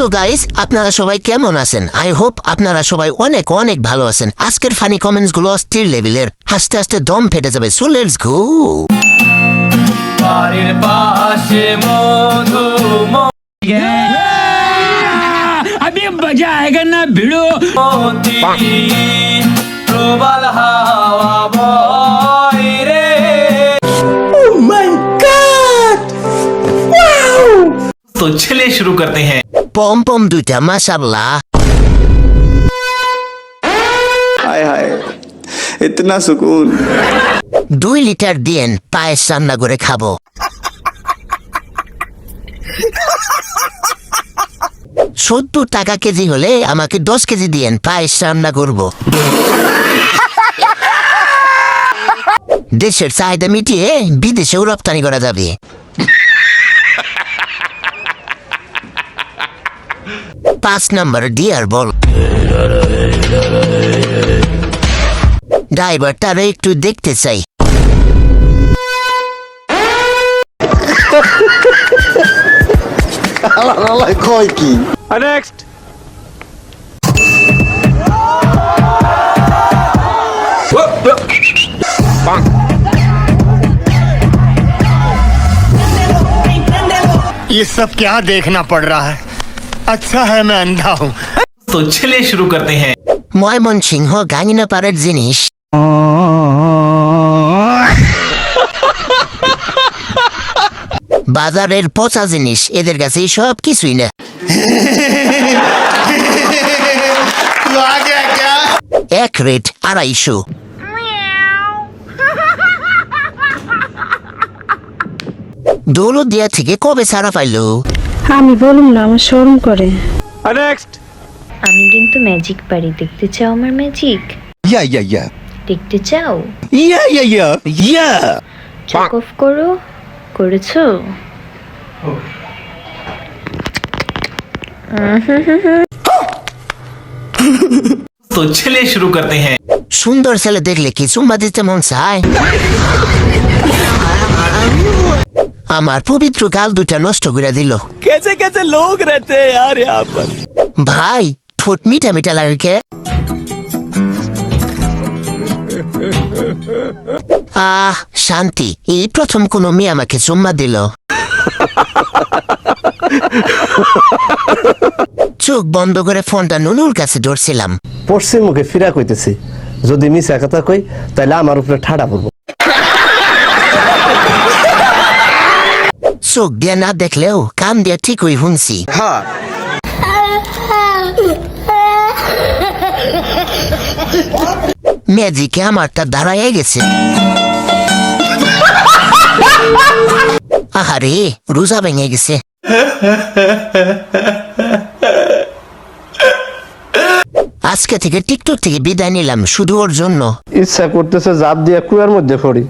তো গাইস, আপনারা সবাই কেমন আছেন? আই হোপ আপনারা সবাই অনেক অনেক ভালো আছেন। আজকের ফানি কমেন্টস গুলো অস্থির লেভেলের, হাসতে হাসতে দম ফেটে যাবে। So let's go. বাড়ির পাশে अभी मजा आएगा ना भिड़ो। প্রবল হাওয়া বয় রে। तो चलिए शुरू करते हैं। পম পম দুইটা, মাশাআল্লাহ। हाय हाय इतना सुकून। 2 লিটার দিয়েন, পায়েস রান্না করে খাবো। 70 টাকা কেজি হলে আমাকে 10 কেজি দিয়েন, পায়েস রান্না করব। দেশের চাহিদা মিটিয়ে বিদেশেও রপ্তানি করা যাবে। 5 নম্বর ডিয়ার বল। ড্রাইভারটারে একটু দেখতে চাই। কয় কি नेक्स्ट ये सब क्या देखना पड़ रहा है? अच्छा है मैं अंधा हूँ। तो चलिए शुरू करते हैं। ময়মনসিংহ গাঙ্গিনাপাড়ার জিনিস। বাজারের পচা জিনিস, এদের কাছে সব কিছুই না। तू आ गया क्या? 1 রেট 250। দৌলতদিয়া থেকে কবে ছাড়া পাইলো? আমি বলুম না, আমার শরম করে। नेक्स्ट আমি কিন্তু ম্যাজিক পারি। দেখতে চাও আমার ম্যাজিক? या দেখতে চাও? या চক অফ করো। করেছো? तो चलिए शुरू करते हैं। সুন্দর ছেলে দেখলে কি চুম্মা দিতে মন চায়? আমার পবিত্র গাল দুটা নষ্ট করে দিল। कैसे कैसे लोग रहते हैं यार यहाँ पर। ভাই, ঠোঁট মিঠা মিঠা লাগে কে? শান্তি। এই প্রথম কোনো মেয়ে আমাকে চুম্মা দিল। চোখ বন্ধ করে ফোনটা নুনুর কাছে ধরছিলাম। পশ্চিম মুখে ফিরা কইতেছি, যদি মিছা কথা কই তাহলে আমার উপরে ঠাড়া পড়বো। চোখ দিয়ে না দেখলেও কান দিয়ে ঠিকই শুনছি। ম্যাজিকে আমারটা দাঁড়ায় গেছে। আহারে, রোজা ভেঙে গেছে। আজকে থেকে টিকটক থেকে বিদায় নিলাম, শুধু ওর জন্য। ইচ্ছা করতেছে জাপ দিয়ে কুয়ার মধ্যে পড়ি।